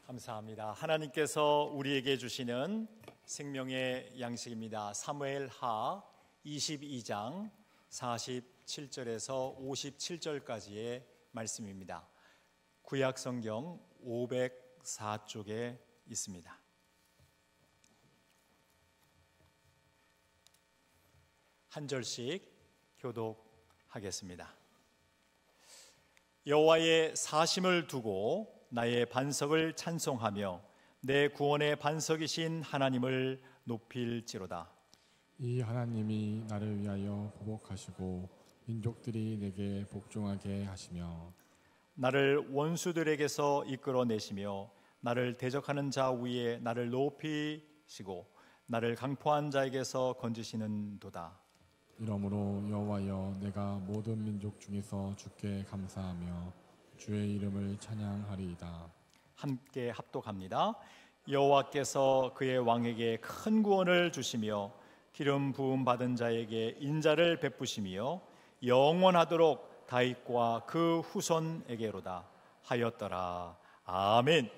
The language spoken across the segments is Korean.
감사합니다. 하나님께서 우리에게 주시는 생명의 양식입니다. 사무엘하 22장 47절에서 57절까지의 말씀입니다. 구약 성경 504쪽에 있습니다. 한 절씩 교독하겠습니다. 여호와의 사심을 두고 나의 반석을 찬송하며 내 구원의 반석이신 하나님을 높일지로다. 이 하나님이 나를 위하여 보복하시고 민족들이 내게 복종하게 하시며 나를 원수들에게서 이끌어내시며 나를 대적하는 자 위에 나를 높이시고 나를 강포한 자에게서 건지시는도다. 이러므로 여호와여, 내가 모든 민족 중에서 주께 감사하며 주의 이름을 찬양하리이다. 함께 합독합니다. 여호와께서 그의 왕에게 큰 구원을 주시며 기름 부음 받은 자에게 인자를 베푸시며 영원하도록 다윗과 그 후손에게로다 하였더라. 아멘.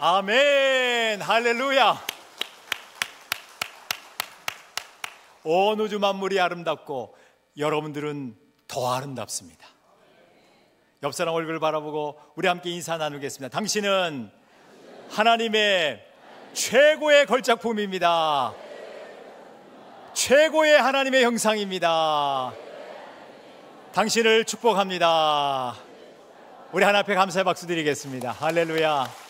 아멘. 할렐루야. 온 우주 만물이 아름답고 여러분들은 더 아름답습니다. 옆 사람 얼굴을 바라보고 우리 함께 인사 나누겠습니다. 당신은 하나님의 최고의 걸작품입니다. 최고의 하나님의 형상입니다. 당신을 축복합니다. 우리 하나 앞에 감사의 박수 드리겠습니다. 할렐루야.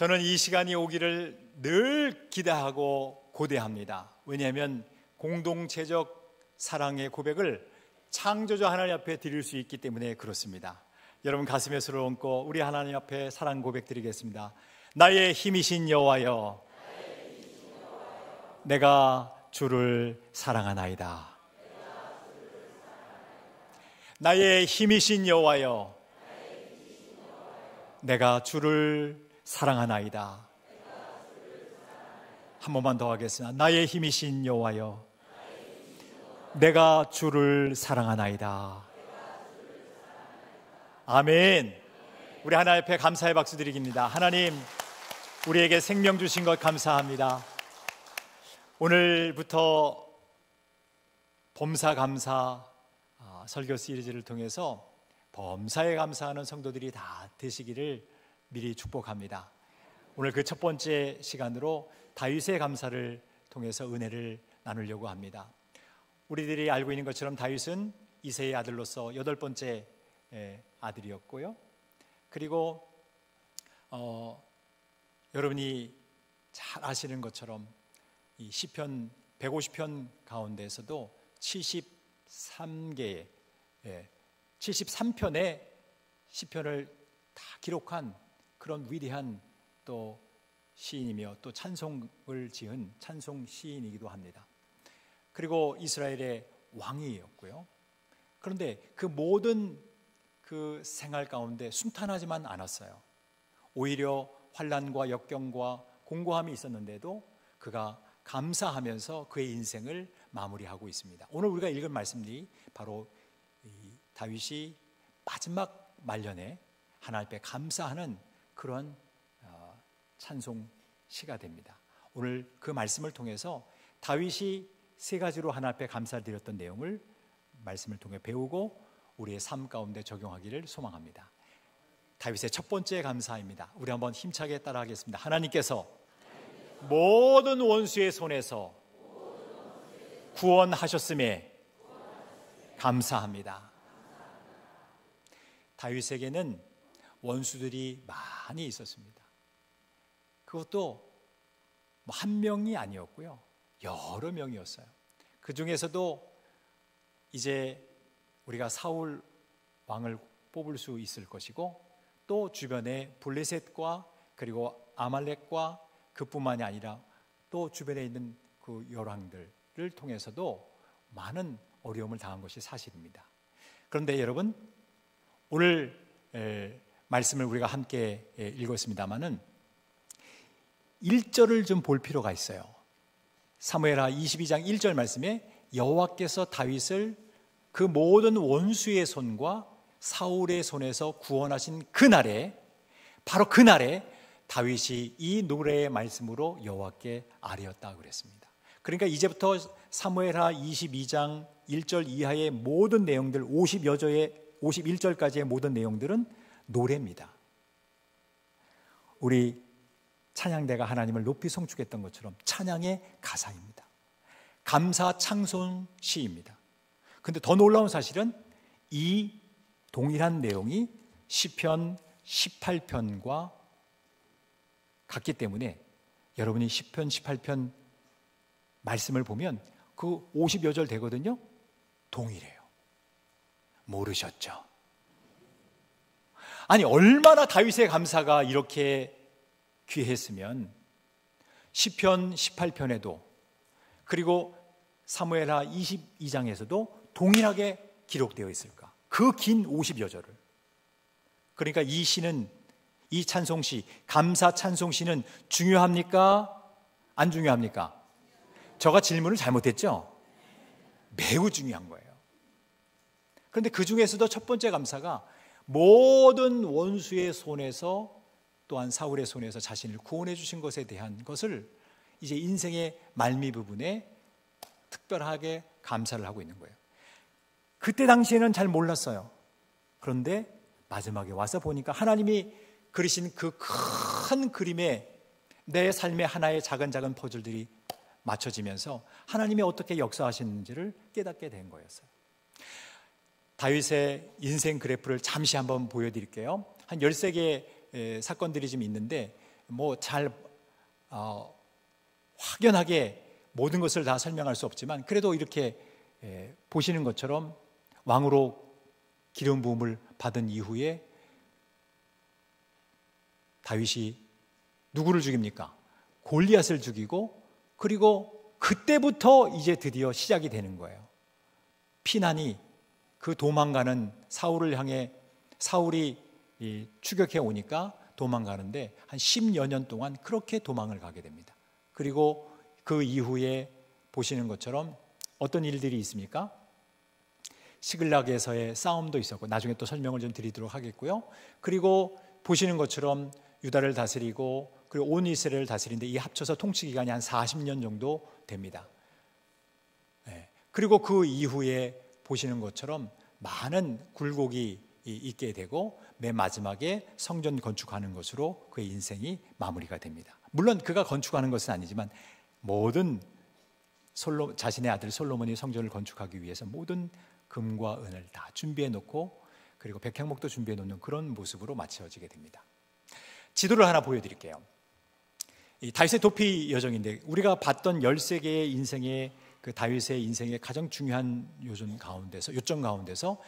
저는 이 시간이 오기를 늘 기대하고 고대합니다. 왜냐하면 공동체적 사랑의 고백을 창조주 하나님 앞에 드릴 수 있기 때문에 그렇습니다. 여러분 가슴에 손을 얹고 우리 하나님 앞에 사랑 고백 드리겠습니다. 나의 힘이신 여호와여, 내가 주를 사랑하나이다. 나의 힘이신 여호와여, 내가 주를 사랑하나이다. 한 번만 더 하겠습니다. 나의 힘이신 여호와여, 내가 주를 사랑하나이다. 아멘. 우리 하나님 앞에 감사의 박수 드리겠습니다. 하나님, 우리에게 생명 주신 것 감사합니다. 오늘부터 범사 감사 설교 시리즈를 통해서 범사에 감사하는 성도들이 다 되시기를 미리 축복합니다. 오늘 그 첫 번째 시간으로 다윗의 감사를 통해서 은혜를 나누려고 합니다. 우리들이 알고 있는 것처럼 다윗은 이새의 아들로서 8번째 아들이었고요. 그리고 여러분이 잘 아시는 것처럼 이 시편 150편 가운데에서도 73개의 73편의 시편을 다 기록한 그런 위대한 또 시인이며 또 찬송을 지은 찬송 시인이기도 합니다. 그리고 이스라엘의 왕이었고요. 그런데 그 모든 그 생활 가운데 순탄하지만 않았어요. 오히려 환난과 역경과 공고함이 있었는데도 그가 감사하면서 그의 인생을 마무리하고 있습니다. 오늘 우리가 읽은 말씀들이 바로 이 다윗이 마지막 말년에 하나님 앞에 감사하는 그런 찬송 시가 됩니다. 오늘 그 말씀을 통해서 다윗이 3가지로 하나님 앞에 감사를 드렸던 내용을 말씀을 통해 배우고 우리의 삶 가운데 적용하기를 소망합니다. 다윗의 첫 번째 감사입니다. 우리 한번 힘차게 따라하겠습니다. 하나님께서 모든 원수의 손에서 구원하셨음에 감사합니다. 다윗에게는 원수들이 많이 있었습니다. 그것도 한 명이 아니었고요, 여러 명이었어요. 그 중에서도 이제 우리가 사울 왕을 뽑을 수 있을 것이고, 또 주변에 블레셋과 그리고 아말렉과 그뿐만이 아니라 또 주변에 있는 그 열왕들을 통해서도 많은 어려움을 당한 것이 사실입니다. 그런데 여러분, 오늘 말씀을 우리가 함께 읽었습니다마는 1절을 좀 볼 필요가 있어요. 사무엘하 22장 1절 말씀에 여호와께서 다윗을 그 모든 원수의 손과 사울의 손에서 구원하신 그날에, 바로 그날에 다윗이 이 노래의 말씀으로 여호와께 아뢰었다 그랬습니다. 그러니까 이제부터 사무엘하 22장 1절 이하의 모든 내용들, 51절까지의 모든 내용들은 노래입니다. 우리 찬양대가 하나님을 높이 송축했던 것처럼 찬양의 가사입니다. 감사 창송 시입니다. 근데 더 놀라운 사실은 이 동일한 내용이 시편 18편과 같기 때문에 여러분이 시편 18편 말씀을 보면 그 50여 절 되거든요. 동일해요. 모르셨죠? 아니, 얼마나 다윗의 감사가 이렇게 귀했으면 시편 18편에도 그리고 사무엘하 22장에서도 동일하게 기록되어 있을까? 그 긴 50여 절을. 그러니까 이 시는, 이 찬송시, 감사 찬송시는 중요합니까? 안 중요합니까? 제가 질문을 잘못했죠? 매우 중요한 거예요. 그런데 그 중에서도 첫 번째 감사가 모든 원수의 손에서, 또한 사울의 손에서 자신을 구원해 주신 것에 대한 것을 이제 인생의 말미 부분에 특별하게 감사를 하고 있는 거예요. 그때 당시에는 잘 몰랐어요. 그런데 마지막에 와서 보니까 하나님이 그리신 그 큰 그림에 내 삶의 하나의 작은 퍼즐들이 맞춰지면서 하나님이 어떻게 역사하시는지를 깨닫게 된 거였어요. 다윗의 인생 그래프를 잠시 한번 보여드릴게요. 한 13개의 사건들이 좀 있는데 잘 확연하게 모든 것을 다 설명할 수 없지만, 그래도 이렇게 보시는 것처럼 왕으로 기름 부음을 받은 이후에 다윗이 누구를 죽입니까? 골리앗을 죽이고, 그리고 그때부터 이제 드디어 시작이 되는 거예요. 피난이 그 도망가는 사울을 향해 사울이 추격해 오니까 도망가는데 한 10여 년 동안 그렇게 도망을 가게 됩니다. 그리고 그 이후에 보시는 것처럼 어떤 일들이 있습니까? 시글락에서의 싸움도 있었고 나중에 또 설명을 좀 드리도록 하겠고요. 그리고 보시는 것처럼 유다를 다스리고 그리고 온 이스라엘을 다스리는데 이 합쳐서 통치 기간이 한 40년 정도 됩니다. 그리고 그 이후에 보시는 것처럼 많은 굴곡이 있게 되고 맨 마지막에 성전 건축하는 것으로 그의 인생이 마무리가 됩니다. 물론 그가 건축하는 것은 아니지만 모든 자신의 아들 솔로몬이 성전을 건축하기 위해서 모든 금과 은을 다 준비해 놓고 그리고 백향목도 준비해 놓는 그런 모습으로 마쳐지게 됩니다. 지도를 하나 보여드릴게요. 이 다윗의 도피 여정인데 우리가 봤던 13개의 인생의 그 다윗의 인생의 가장 중요한 요점 가운데서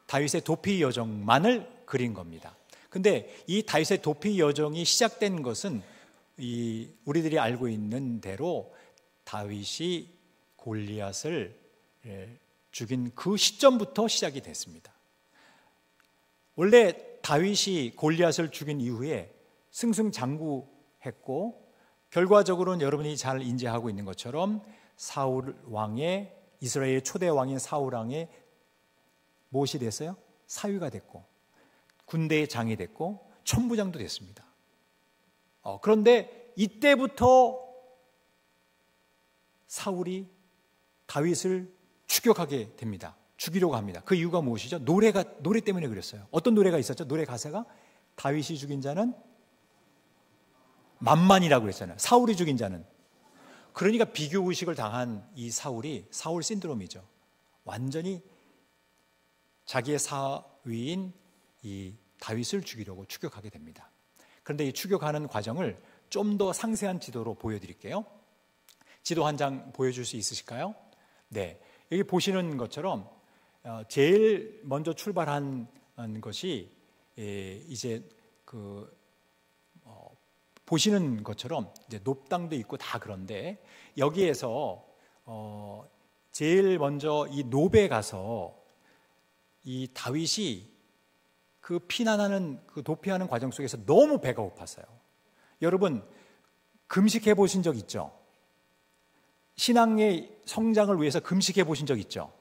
다윗의 도피 여정만을 그린 겁니다. 근데 이 다윗의 도피 여정이 시작된 것은 우리들이 알고 있는 대로 다윗이 골리앗을 죽인 그 시점부터 시작이 됐습니다. 원래 다윗이 골리앗을 죽인 이후에 승승장구했고 결과적으로는 여러분이 잘 인지하고 있는 것처럼 사울 왕의 이스라엘의 초대 왕인 사울 왕의 무엇이 됐어요? 사위가 됐고 군대의 장이 됐고 천부장도 됐습니다. 그런데 이때부터 사울이 다윗을 추격하게 됩니다. 죽이려고 합니다. 그 이유가 무엇이죠? 노래 때문에 그랬어요. 어떤 노래가 있었죠? 노래 가사가 다윗이 죽인 자는 만만이라고 그랬잖아요. 사울이 죽인 자는. 그러니까 비교의식을 당한 이 사울이 사울 신드롬이죠. 완전히 자기의 사위인 이 다윗을 죽이려고 추격하게 됩니다. 그런데 이 추격하는 과정을 좀 더 상세한 지도로 보여드릴게요. 지도 한 장 보여줄 수 있으실까요? 네, 여기 보시는 것처럼 제일 먼저 출발한 것이 이제 보시는 것처럼 이제 높당도 있고 다 그런데 여기에서 제일 먼저 이 노베 가서 이 다윗이 그 피난하는 그 도피하는 과정 속에서 너무 배가 고팠어요. 여러분 금식해 보신 적 있죠? 신앙의 성장을 위해서 금식해 보신 적 있죠?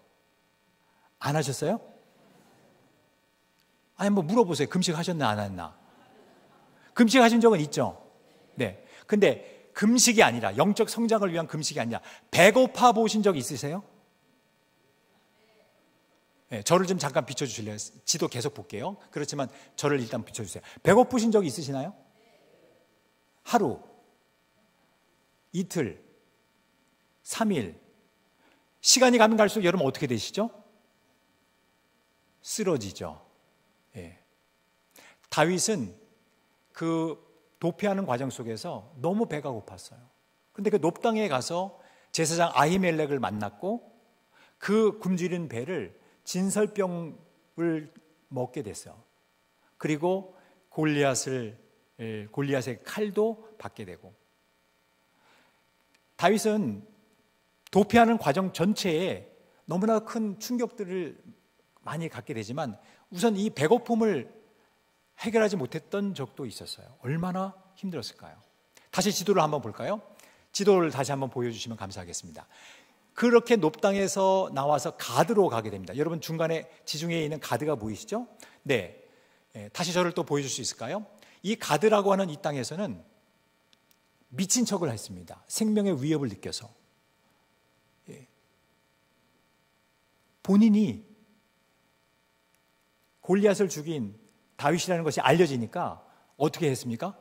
안 하셨어요? 아니 뭐 물어보세요. 금식하셨나 안 했나? 금식하신 적은 있죠? 네. 근데 금식이 아니라 영적 성장을 위한 금식이 아니라 배고파 보신 적 있으세요? 네, 저를 좀 잠깐 비춰주실래요? 지도 계속 볼게요. 그렇지만 저를 일단 비춰주세요. 배고프신 적 있으시나요? 하루, 이틀, 3일. 시간이 가면 갈수록 여러분 어떻게 되시죠? 쓰러지죠. 예. 다윗은 그 도피하는 과정 속에서 너무 배가 고팠어요. 근데 그 높당에 가서 제사장 아히멜렉을 만났고 그 굶주린 배를 진설병을 먹게 됐어요. 그리고 골리앗의 칼도 받게 되고 다윗은 도피하는 과정 전체에 너무나 큰 충격들을 많이 갖게 되지만 우선 이 배고픔을 해결하지 못했던 적도 있었어요. 얼마나 힘들었을까요? 다시 지도를 한번 볼까요? 지도를 다시 한번 보여주시면 감사하겠습니다. 그렇게 높당에서 나와서 가드로 가게 됩니다. 여러분 중간에 지중해에 있는 가드가 보이시죠? 네, 다시 저를 또 보여줄 수 있을까요? 이 가드라고 하는 이 땅에서는 미친 척을 했습니다. 생명의 위협을 느껴서. 본인이 골리앗을 죽인 다윗이라는 것이 알려지니까 어떻게 했습니까?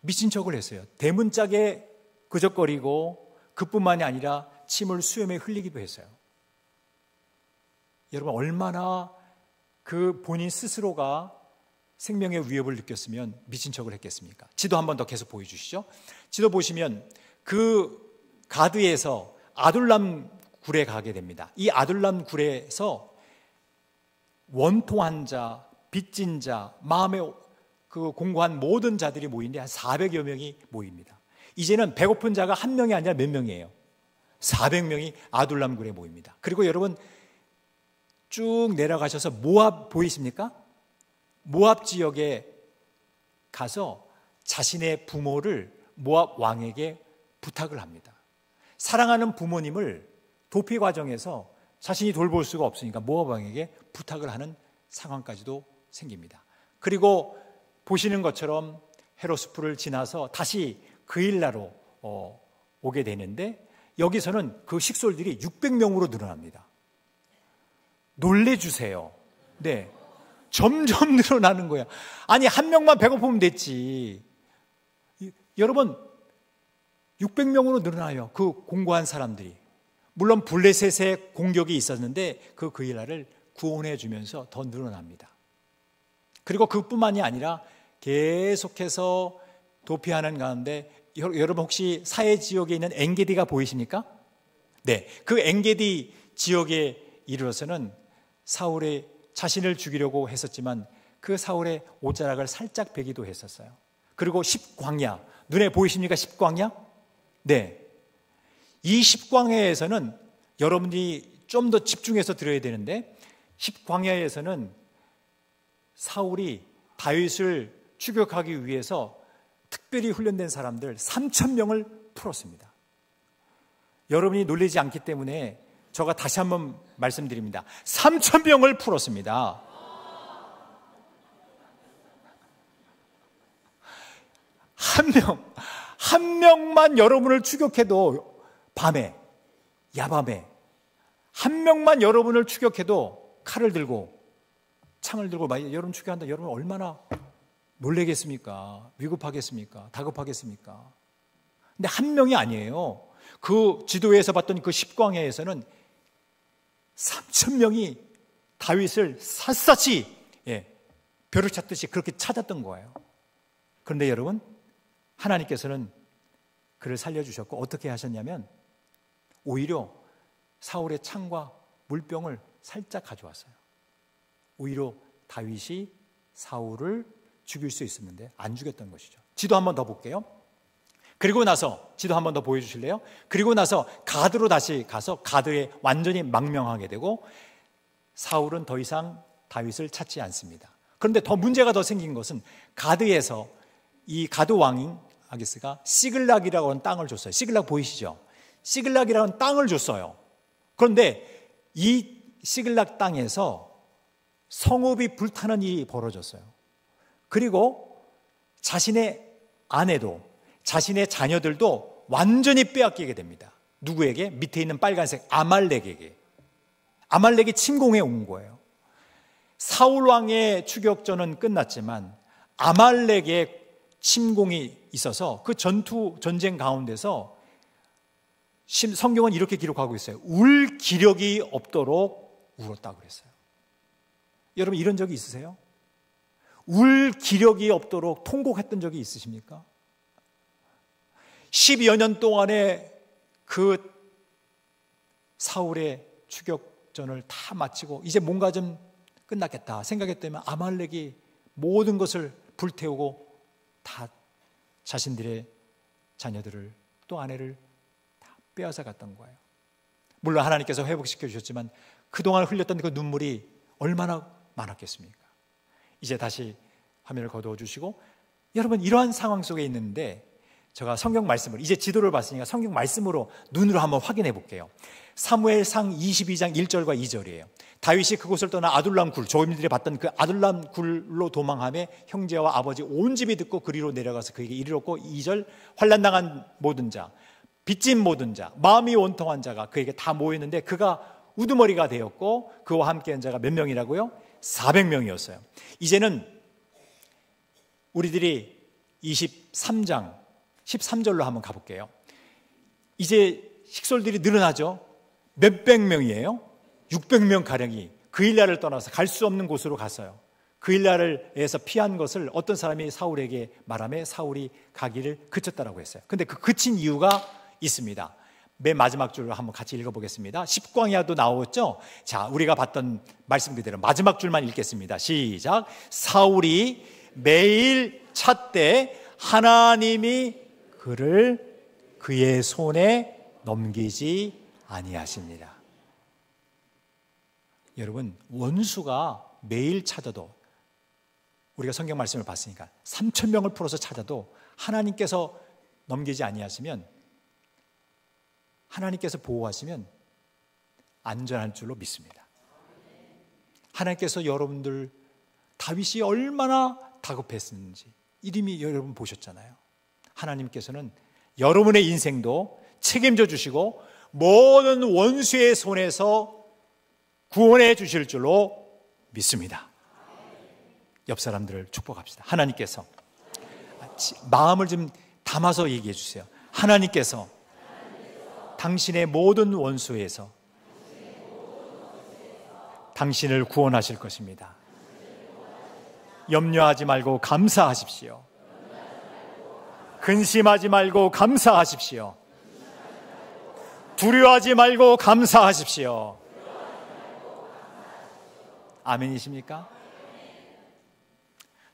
미친 척을 했어요. 대문짝에 그적거리고 그뿐만이 아니라 침을 수염에 흘리기도 했어요. 여러분 얼마나 그 본인 스스로가 생명의 위협을 느꼈으면 미친 척을 했겠습니까? 지도 한 번 더 계속 보여주시죠. 지도 보시면 그 가드에서 아둘람 굴에 가게 됩니다. 이 아둘람 굴에서 원통한 자, 빚진 자, 마음에 그 공고한 모든 자들이 모이는데 한 400여 명이 모입니다. 이제는 배고픈 자가 한 명이 아니라 몇 명이에요? 400명이 아둘람 굴에 모입니다. 그리고 여러분 쭉 내려가셔서 모압 보이십니까? 모압 지역에 가서 자신의 부모를 모압 왕에게 부탁을 합니다. 사랑하는 부모님을 도피 과정에서 자신이 돌볼 수가 없으니까 모압 왕에게 부탁을 하는 상황까지도 생깁니다. 그리고 보시는 것처럼 헤로스풀을 지나서 다시 그일라로 오게 되는데 여기서는 그 식솔들이 600명으로 늘어납니다. 놀래주세요. 네, 점점 늘어나는 거야. 아니, 한 명만 배고프면 됐지. 여러분, 600명으로 늘어나요. 그 공고한 사람들이. 물론 블레셋의 공격이 있었는데 그 그일라를 구원해 주면서 더 늘어납니다. 그리고 그뿐만이 아니라 계속해서 도피하는 가운데 여러분 혹시 사해 지역에 있는 엔게디가 보이십니까? 네, 그 엔게디 지역에 이르러서는 사울의 자신을 죽이려고 했었지만 그 사울의 옷자락을 살짝 베기도 했었어요. 그리고 십광야, 눈에 보이십니까? 십광야? 네, 이 십광야에서는 여러분이 좀 더 집중해서 들어야 되는데 십광야에서는 사울이 다윗을 추격하기 위해서 특별히 훈련된 사람들 3,000명을 풀었습니다. 여러분이 놀라지 않기 때문에 제가 다시 한번 말씀드립니다. 3,000명을 풀었습니다. 한 명만 여러분을 추격해도 밤에, 야밤에 한 명만 여러분을 추격해도 칼을 들고 창을 들고 여러분 추격한다. 여러분 얼마나 놀라겠습니까? 위급하겠습니까? 다급하겠습니까? 근데 한 명이 아니에요. 그 지도에서 봤던 그 십광야에서는 3,000명이 다윗을 샅샅이 벼를 찾듯이 그렇게 찾았던 거예요. 그런데 여러분, 하나님께서는 그를 살려주셨고 어떻게 하셨냐면 오히려 사울의 창과 물병을 살짝 가져왔어요. 오히려 다윗이 사울을 죽일 수 있었는데 안 죽였던 것이죠. 지도 한 번 더 볼게요. 그리고 나서 지도 한 번 더 보여주실래요? 그리고 나서 가드로 다시 가서 가드에 완전히 망명하게 되고 사울은 더 이상 다윗을 찾지 않습니다. 그런데 더 문제가 더 생긴 것은 가드에서 이 가드 왕인 아기스가 시글락이라고 하는 땅을 줬어요. 시글락 보이시죠? 시글락이라는 땅을 줬어요. 그런데 이 시글락 땅에서 성읍이 불타는 일이 벌어졌어요. 그리고 자신의 아내도 자신의 자녀들도 완전히 빼앗기게 됩니다. 누구에게? 밑에 있는 빨간색 아말렉에게. 아말렉이 침공해 온 거예요. 사울 왕의 추격전은 끝났지만 아말렉의 침공이 있어서 그 전쟁 가운데서 성경은 이렇게 기록하고 있어요. 울 기력이 없도록 울었다고 그랬어요. 여러분 이런 적이 있으세요? 울 기력이 없도록 통곡했던 적이 있으십니까? 12여 년 동안에 그 사울의 추격전을 다 마치고 이제 뭔가 좀 끝났겠다 생각했더니 아말렉이 모든 것을 불태우고 다 자신들의 자녀들을 또 아내를 다 빼앗아 갔던 거예요. 물론 하나님께서 회복시켜 주셨지만 그동안 흘렸던 그 눈물이 얼마나 많았겠습니까? 이제 다시 화면을 거두어 주시고 여러분 이러한 상황 속에 있는데 제가 성경 말씀을 이제 지도를 봤으니까 성경 말씀으로 눈으로 한번 확인해 볼게요. 사무엘상 22장 1절과 2절이에요. 다윗이 그곳을 떠나 아둘람 굴, 조임들이 봤던 그 아둘람 굴로 도망하며 형제와 아버지 온 집이 듣고 그리로 내려가서 그에게 이르렀고 2절 환난당한 모든 자, 빚진 모든 자, 마음이 원통한 자가 그에게 다 모였는데 그가 우두머리가 되었고 그와 함께한 자가 몇 명이라고요? 400명이었어요. 이제는 우리들이 23장 13절로 한번 가볼게요. 이제 식솔들이 늘어나죠. 몇백 명이에요? 600명 가량이 그일라를 떠나서 갈 수 없는 곳으로 갔어요. 그일라에서 피한 것을 어떤 사람이 사울에게 말하며 사울이 가기를 그쳤다라고 했어요. 근데 그 그친 이유가 있습니다. 맨 마지막 줄로 한번 같이 읽어보겠습니다. 십광야도 나왔죠? 자, 우리가 봤던 말씀 그대로 마지막 줄만 읽겠습니다. 시작. 사울이 매일 찾되 하나님이 그를 그의 손에 넘기지 아니하십니다. 여러분, 원수가 매일 찾아도, 우리가 성경 말씀을 봤으니까 3,000명을 풀어서 찾아도 하나님께서 넘기지 아니하시면, 하나님께서 보호하시면 안전할 줄로 믿습니다. 하나님께서 여러분들, 다윗이 얼마나 다급했는지 이름이 여러분 보셨잖아요. 하나님께서는 여러분의 인생도 책임져 주시고 모든 원수의 손에서 구원해 주실 줄로 믿습니다. 옆 사람들을 축복합시다. 하나님께서, 마음을 좀 담아서 얘기해 주세요. 하나님께서 당신의 모든 원수에서 당신을 구원하실 것입니다. 염려하지 말고 감사하십시오. 근심하지 말고 감사하십시오. 두려워하지 말고 감사하십시오. 아멘이십니까?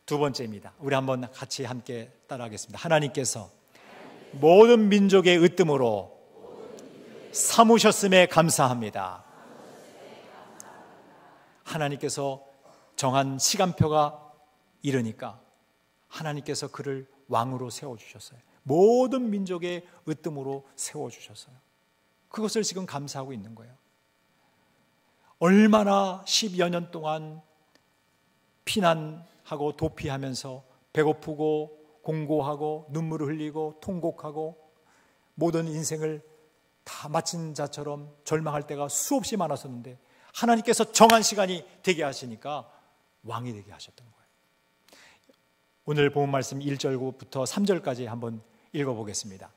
두 번째입니다. 우리 한번 같이 함께 따라하겠습니다. 하나님께서 모든 민족의 으뜸으로 삼으셨음에 감사합니다. 하나님께서 정한 시간표가 이르니까 하나님께서 그를 왕으로 세워주셨어요. 모든 민족의 으뜸으로 세워주셨어요. 그것을 지금 감사하고 있는 거예요. 얼마나 10여 년 동안 피난하고 도피하면서 배고프고 공고하고 눈물을 흘리고 통곡하고 모든 인생을 다 마친 자처럼 절망할 때가 수없이 많았었는데 하나님께서 정한 시간이 되게 하시니까 왕이 되게 하셨던 거예요. 오늘 본 말씀 1절부터 3절까지 한번 읽어보겠습니다.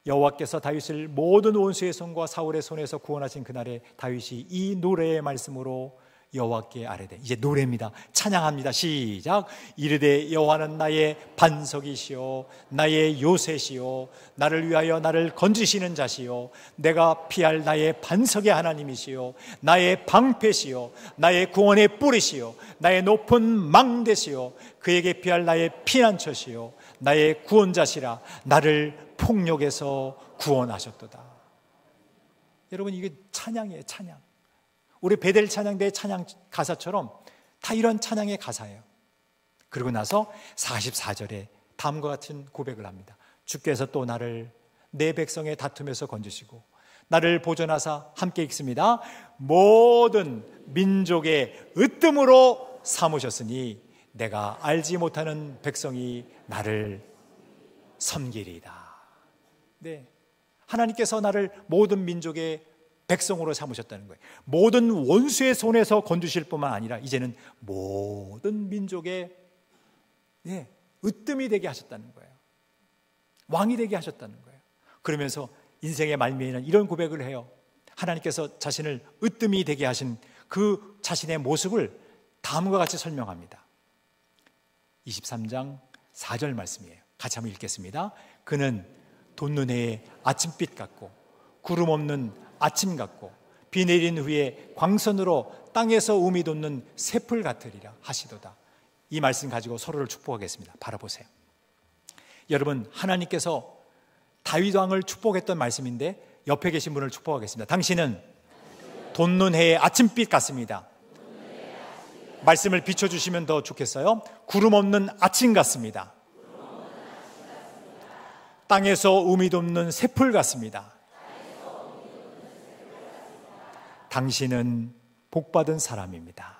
여호와께서 다윗을 모든 원수의 손과 사울의 손에서 구원하신 그날에 다윗이 이 노래의 말씀으로 여호와께 아뢰되, 이제 노래입니다. 찬양합니다. 시작. 이르되 여호와는 나의 반석이시오 나의 요새시오 나를 위하여 나를 건지시는 자시오 내가 피할 나의 반석의 하나님이시오 나의 방패시오 나의 구원의 뿌리시오 나의 높은 망대시오 그에게 피할 나의 피난처시오 나의 구원자시라 나를 폭력에서 구원하셨도다. 여러분, 이게 찬양이에요. 찬양. 우리 베델 찬양대의 찬양 가사처럼 다 이런 찬양의 가사예요. 그리고 나서 44절에 다음과 같은 고백을 합니다. 주께서 또 나를 내 백성의 다툼에서 건지시고 나를 보존하사, 함께 읽습니다. 모든 민족의 으뜸으로 삼으셨으니 내가 알지 못하는 백성이 나를 섬기리이다. 네, 하나님께서 나를 모든 민족의 백성으로 삼으셨다는 거예요. 모든 원수의 손에서 건주실 뿐만 아니라 이제는 모든 민족의 으뜸이 되게 하셨다는 거예요. 왕이 되게 하셨다는 거예요. 그러면서 인생의 말미에는 이런 고백을 해요. 하나님께서 자신을 으뜸이 되게 하신 그 자신의 모습을 다음과 같이 설명합니다. 23장 4절 말씀이에요. 같이 한번 읽겠습니다. 그는 돋는 해의 아침빛 같고 구름 없는 아침 같고 비 내린 후에 광선으로 땅에서 음이 돋는 새풀 같으리라 하시도다. 이 말씀 가지고 서로를 축복하겠습니다. 바라보세요. 여러분, 하나님께서 다윗 왕을 축복했던 말씀인데 옆에 계신 분을 축복하겠습니다. 당신은 돋는 해의 아침빛 같습니다. 말씀을 비춰주시면 더 좋겠어요. 구름 없는 아침 같습니다. 땅에서 음이 돋는 새풀 같습니다. 당신은 복받은 사람입니다.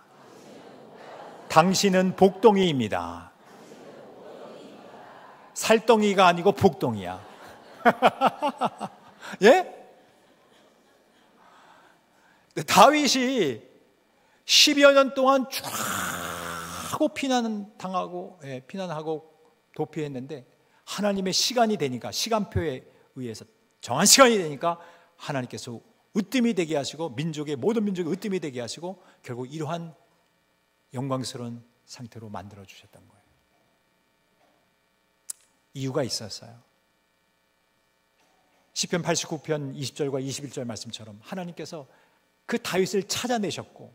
당신은 복덩이입니다. 살덩이가 아니고 복덩이야. 예? 다윗이 10여 년 동안 쫙 하고 피난하고 도피했는데 하나님의 시간이 되니까, 시간표에 의해서 정한 시간이 되니까 하나님께서 으뜸이 되게 하시고 모든 민족의 으뜸이 되게 하시고 결국 이러한 영광스러운 상태로 만들어 주셨던 거예요. 이유가 있었어요. 시편 89편 20절과 21절 말씀처럼 하나님께서 그 다윗을 찾아내셨고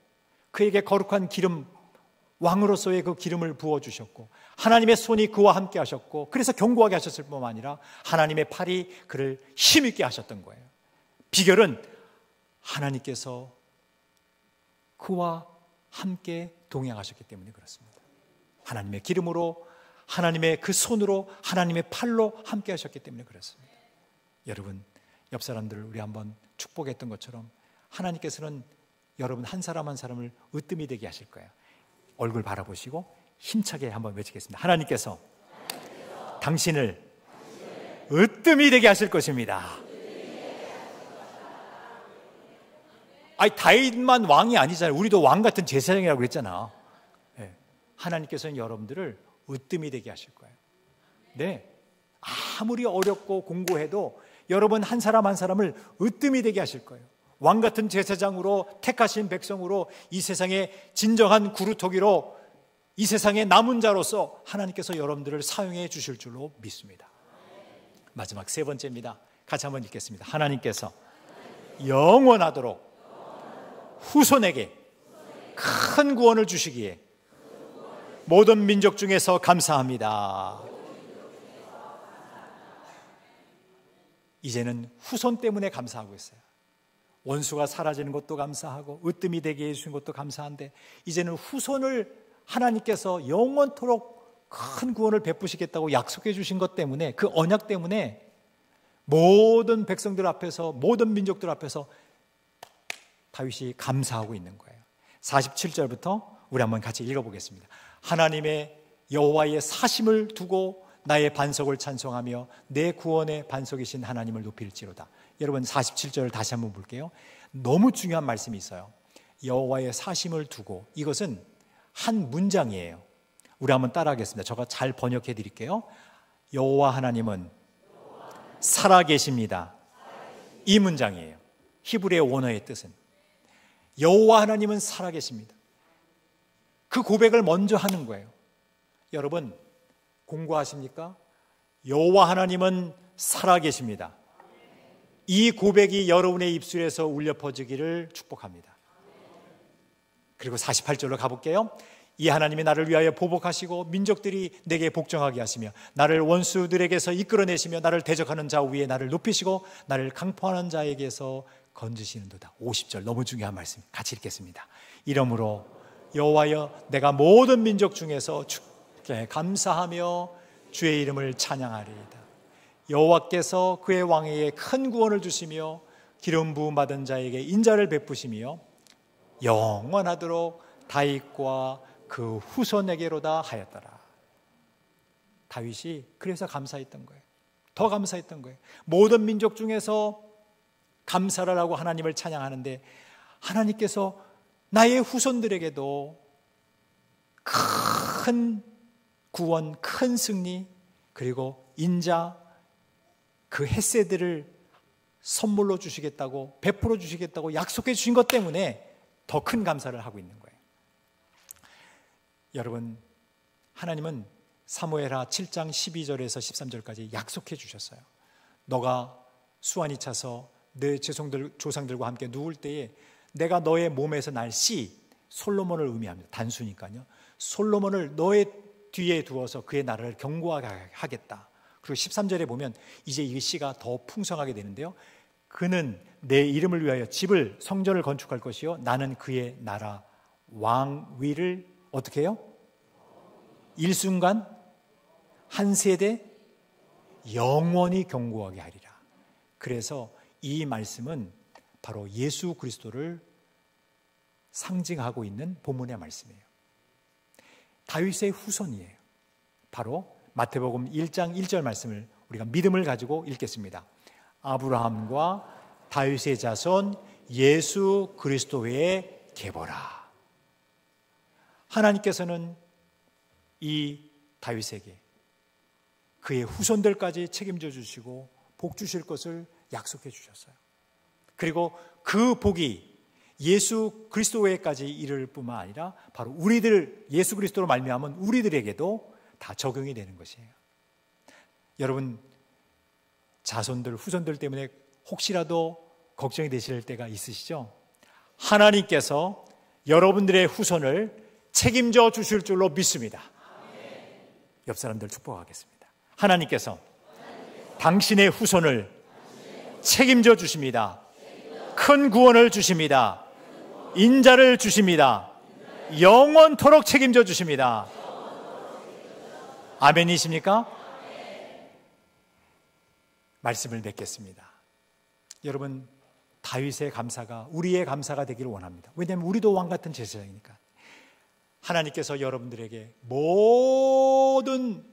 그에게 거룩한 기름, 왕으로서의 그 기름을 부어주셨고 하나님의 손이 그와 함께 하셨고 그래서 견고하게 하셨을 뿐만 아니라 하나님의 팔이 그를 힘있게 하셨던 거예요. 비결은 하나님께서 그와 함께 동행하셨기 때문에 그렇습니다. 하나님의 기름으로, 하나님의 그 손으로, 하나님의 팔로 함께 하셨기 때문에 그렇습니다. 여러분, 옆 사람들을 우리 한번 축복했던 것처럼 하나님께서는 여러분 한 사람 한 사람을 으뜸이 되게 하실 거예요. 얼굴 바라보시고 힘차게 한번 외치겠습니다. 하나님께서 당신을 으뜸이 되게 하실 것입니다. 아니, 다윗만 왕이 아니잖아요. 우리도 왕 같은 제사장이라고 그랬잖아. 네. 하나님께서는 여러분들을 으뜸이 되게 하실 거예요. 네. 아무리 어렵고 공고해도 여러분 한 사람 한 사람을 으뜸이 되게 하실 거예요. 왕 같은 제사장으로, 택하신 백성으로, 이 세상의 진정한 구루토기로, 이 세상의 남은 자로서 하나님께서 여러분들을 사용해 주실 줄로 믿습니다. 마지막 세 번째입니다. 같이 한번 읽겠습니다. 하나님께서 영원하도록 후손에게 큰 구원을 주시기에 모든 민족 중에서 감사합니다. 이제는 후손 때문에 감사하고 있어요. 원수가 사라지는 것도 감사하고 으뜸이 되게 해주신 것도 감사한데, 이제는 후손을 하나님께서 영원토록 큰 구원을 베푸시겠다고 약속해 주신 것 때문에, 그 언약 때문에 모든 백성들 앞에서, 모든 민족들 앞에서 다윗이 감사하고 있는 거예요. 47절부터 우리 한번 같이 읽어보겠습니다. 하나님의 여호와의 사심을 두고 나의 반석을 찬송하며 내 구원의 반석이신 하나님을 높일지로다. 여러분, 47절을 다시 한번 볼게요. 너무 중요한 말씀이 있어요. 여호와의 사심을 두고, 이것은 한 문장이에요. 우리 한번 따라하겠습니다. 제가 잘 번역해 드릴게요. 여호와 하나님은 살아계십니다. 이 문장이에요. 히브리의 원어의 뜻은 여호와 하나님은 살아계십니다. 그 고백을 먼저 하는 거예요. 여러분, 공고하십니까? 여호와 하나님은 살아계십니다. 이 고백이 여러분의 입술에서 울려 퍼지기를 축복합니다. 그리고 48절로 가볼게요. 이 하나님이 나를 위하여 보복하시고 민족들이 내게 복종하게 하시며 나를 원수들에게서 이끌어내시며 나를 대적하는 자 위에 나를 높이시고 나를 강포하는 자에게서 건지시는도다. 50절 너무 중요한 말씀, 같이 읽겠습니다. 이러므로 여호와여, 내가 모든 민족 중에서 주께 감사하며 주의 이름을 찬양하리이다. 여호와께서 그의 왕에게 큰 구원을 주시며 기름 부음 받은 자에게 인자를 베푸시며 영원하도록 다윗과 그 후손에게로다 하였더라. 다윗이 그래서 감사했던 거예요. 더 감사했던 거예요. 모든 민족 중에서 감사를 하고 하나님을 찬양하는데, 하나님께서 나의 후손들에게도 큰 구원, 큰 승리, 그리고 인자, 그 헷세들을 선물로 주시겠다고, 베풀어 주시겠다고 약속해 주신 것 때문에 더 큰 감사를 하고 있는 거예요. 여러분, 하나님은 사무엘하 7장 12절에서 13절까지 약속해 주셨어요. 너가 수완이 차서 내 조상들과 함께 누울 때에 내가 너의 몸에서 날 씨, 솔로몬을 의미합니다. 단수니까요. 솔로몬을 너의 뒤에 두어서 그의 나라를 견고하게 하겠다. 그리고 13절에 보면 이제 이 씨가 더 풍성하게 되는데요. 그는 내 이름을 위하여 집을, 성전을 건축할 것이요 나는 그의 나라 왕위를 어떻게 해요? 일순간 한 세대 영원히 견고하게 하리라. 그래서 이 말씀은 바로 예수 그리스도를 상징하고 있는 본문의 말씀이에요. 다윗의 후손이에요. 바로 마태복음 1장 1절 말씀을 우리가 믿음을 가지고 읽겠습니다. 아브라함과 다윗의 자손 예수 그리스도의 계보라. 하나님께서는 이 다윗에게 그의 후손들까지 책임져 주시고 복 주실 것을 약속해 주셨어요. 그리고 그 복이 예수 그리스도에까지 이를 뿐만 아니라 바로 우리들, 예수 그리스도로 말미암은 우리들에게도 다 적용이 되는 것이에요. 여러분, 자손들, 후손들 때문에 혹시라도 걱정이 되실 때가 있으시죠? 하나님께서 여러분들의 후손을 책임져 주실 줄로 믿습니다. 옆 사람들 축복하겠습니다. 하나님께서 당신의 후손을 책임져 주십니다. 큰 구원을 주십니다. 인자를 주십니다. 영원토록 책임져 주십니다. 아멘이십니까? 말씀을 맺겠습니다. 여러분, 다윗의 감사가 우리의 감사가 되기를 원합니다. 왜냐하면 우리도 왕같은 제사장이니까. 하나님께서 여러분들에게 모든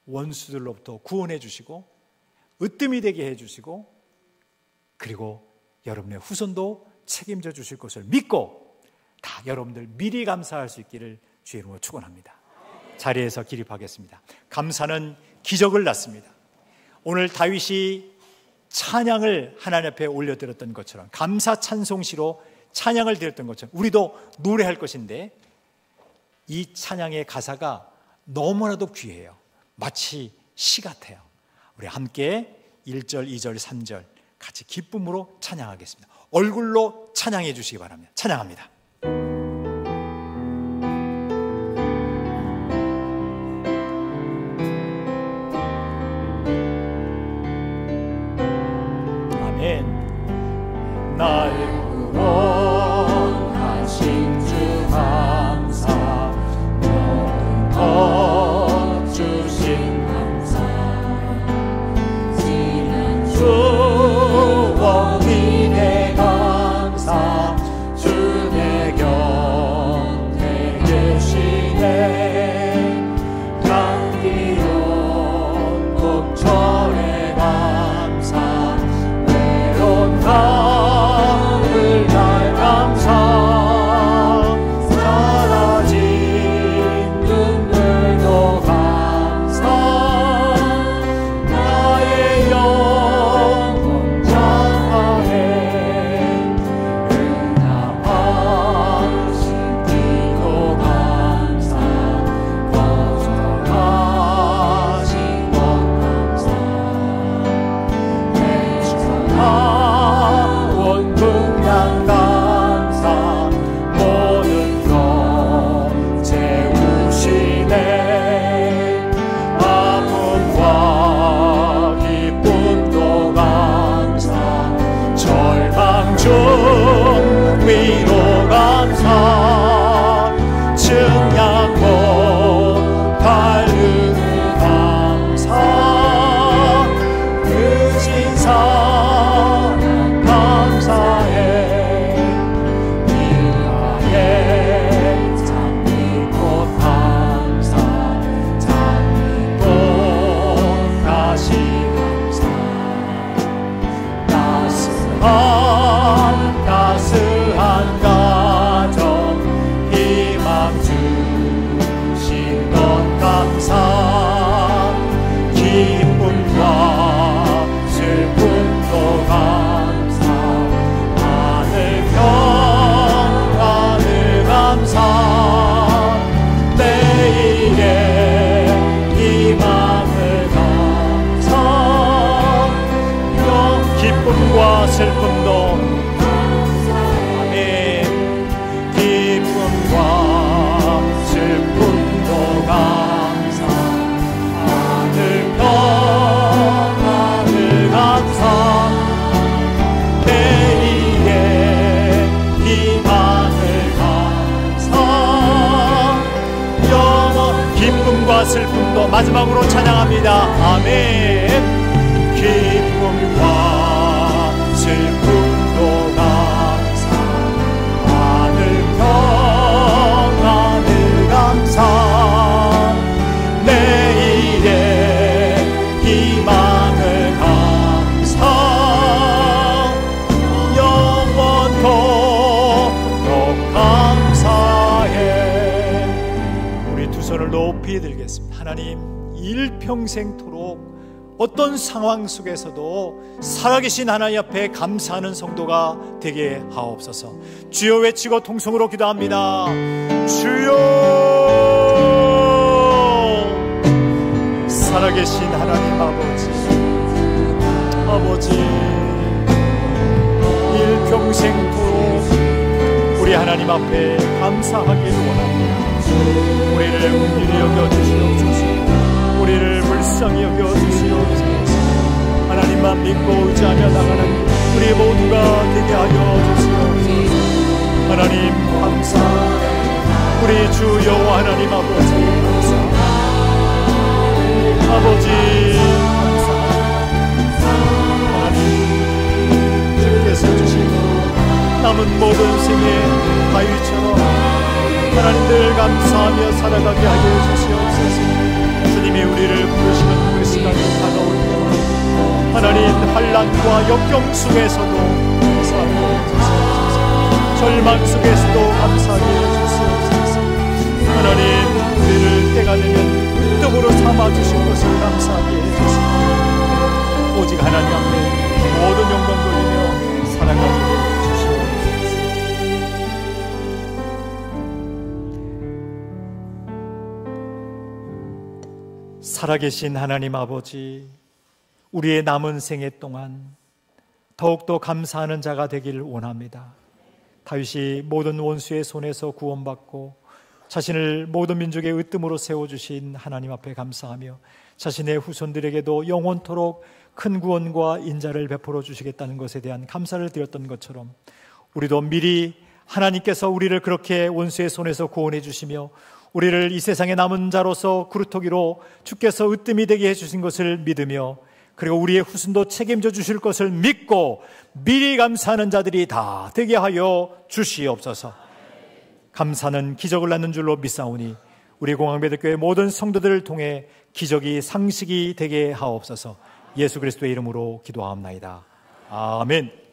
원수들로부터 구원해 주시고 으뜸이 되게 해 주시고 그리고 여러분의 후손도 책임져 주실 것을 믿고 다 여러분들 미리 감사할 수 있기를 주의 이름으로 축원합니다. 자리에서 기립하겠습니다. 감사는 기적을 낳습니다. 오늘 다윗이 찬양을 하나님 앞에 올려드렸던 것처럼 감사 찬송시로 찬양을 드렸던 것처럼 우리도 노래할 것인데 이 찬양의 가사가 너무나도 귀해요. 마치 시 같아요. 우리 함께 1절, 2절, 3절 같이 기쁨으로 찬양하겠습니다. 얼굴로 찬양해 주시기 바랍니다. 찬양합니다. 아멘. 날 구원하신 주 감사, 모든 것 주신 감사, 지난 주와 미래 감사, 주 내 곁에 계시네. 감기온 봄철의 감사, 외로운 가을 날 감사, 사라진 눈물도 감사, 나의 영혼 찬양해. 응답하신 기도 감사, 거절하신 것 감사, 온 분량 감사, 모든 것 채우시네. 아픔과 기쁨도 감사, 절망 중 위로 감사, 증량 못할 은혜 감사, 크신 사랑 감사해. 일하에 장미꽃 감사, 장미꽃 다시 감사, 따스한 가정 희망 주신 것 감사, 기쁨과 슬픔도 감사, 하늘 평안을 감사, 내일의 희망을 감사, 기쁨과 슬픔도 아멘. 기쁨과 슬픔도 감사, 하늘 평안을 감사, 내일의 희망을 감사, 영원 기쁨과 슬픔도 마지막으로 찬양합니다. 아멘. 기쁨과 슬픔도 감사, 하늘 평안을 감사, 내일의 희망을 감사, 영원토록 감사해. 우리 두 손을 높이 들겠습니다. 하나님, 일평생토록 어떤 상황 속에서도 살아계신 하나님 앞에 감사하는 성도가 되게 하옵소서. 주여 외치고 통성으로 기도합니다. 주여, 살아계신 하나님 아버지, 일평생토록 우리 하나님 앞에 감사하기를 원합니다. 우리를 긍휼히 여겨주시옵소서. 우리를 불쌍히 여겨주시옵소서. 하나님만 믿고 의지하며 나가는 우리 모두가 되게 하여 주시옵소서. 하나님 감사합니다. 우리 주 여호와 하나님 아버지 감사합니다. 아버지 감사합니다. 하나님 주께서 주신 남은 모든 생에 다윗처럼 하나님들 감사하며 살아가게 하여 주시옵소서. 주님이 우리를 부르시는 그 시간이 다가올 때마다 하나님 환난과 역경 속에서도 감사하게 해주시옵소서. 절망 속에서도 감사하게 해주시옵소서. 하나님 우리를 때가 되면 으뜸으로 삼아주신 것을 감사하게 해주시옵소서. 오직 하나님 앞에 모든 영광 돌리며 살아가게 해주시옵소서. 살아계신 하나님 아버지, 우리의 남은 생애 동안 더욱더 감사하는 자가 되기를 원합니다. 다윗이 모든 원수의 손에서 구원받고 자신을 모든 민족의 으뜸으로 세워주신 하나님 앞에 감사하며 자신의 후손들에게도 영원토록 큰 구원과 인자를 베풀어 주시겠다는 것에 대한 감사를 드렸던 것처럼 우리도 미리 하나님께서 우리를 그렇게 원수의 손에서 구원해 주시며 우리를 이 세상의 남은 자로서 그루터기로 주께서 으뜸이 되게 해주신 것을 믿으며 그리고 우리의 후손도 책임져 주실 것을 믿고 미리 감사하는 자들이 다 되게 하여 주시옵소서. 감사는 기적을 낳는 줄로 믿사오니 우리 공항배들교회 모든 성도들을 통해 기적이 상식이 되게 하옵소서. 예수 그리스도의 이름으로 기도하옵나이다. 아멘.